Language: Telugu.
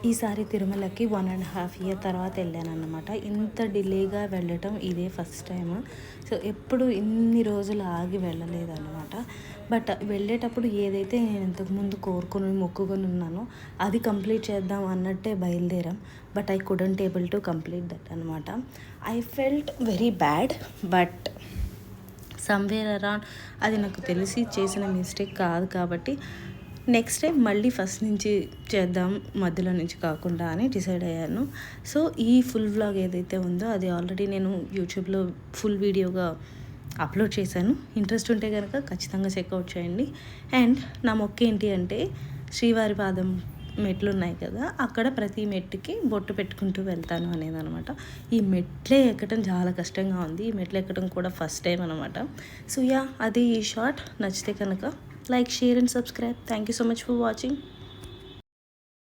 ఈసారి తిరుమలకి 1.5 ఇయర్ తర్వాత వెళ్ళానన్నమాట. ఇంత డిలేగా వెళ్ళటం ఇదే ఫస్ట్ టైం. సో ఎప్పుడు ఇన్ని రోజులు ఆగి వెళ్ళలేదన్నమాట. బట్ వెళ్ళేటప్పుడు ఏదైతే నేను ఇంతకుముందు కోరుకొని మొక్కుకొని ఉన్నానో అది కంప్లీట్ చేద్దాం అన్నట్టే బయలుదేరాం. But I couldn't able to complete that అనమాట. I felt very bad. But somewhere around అది నాకు తెలిసి చేసిన మిస్టేక్ కాదు కాబట్టి నెక్స్ట్ టైం మళ్ళీ ఫస్ట్ నుంచి చేద్దాం, మధ్యలో నుంచి కాకుండా అని డిసైడ్ అయ్యాను. సో ఈ ఫుల్ వ్లాగ్ ఏదైతే ఉందో అది ఆల్రెడీ నేను యూట్యూబ్లో ఫుల్ వీడియోగా అప్లోడ్ చేశాను. ఇంట్రెస్ట్ ఉంటే కనుక ఖచ్చితంగా చెక్అవుట్ చేయండి. అండ్ నా మొక్క ఏంటి అంటే శ్రీవారి పాదం మెట్లు ఉన్నాయి కదా, అక్కడ ప్రతి మెట్టుకి బొట్టు పెట్టుకుంటూ వెళ్తాను అనేది అనమాట. ఈ మెట్లే ఎక్కడం చాలా కష్టంగా ఉంది. ఈ మెట్లు ఎక్కడం కూడా ఫస్ట్ టైం అనమాట. సో యా, అది ఈ షార్ట్ నచ్చితే కనుక like, share and subscribe. Thank you so much for watching.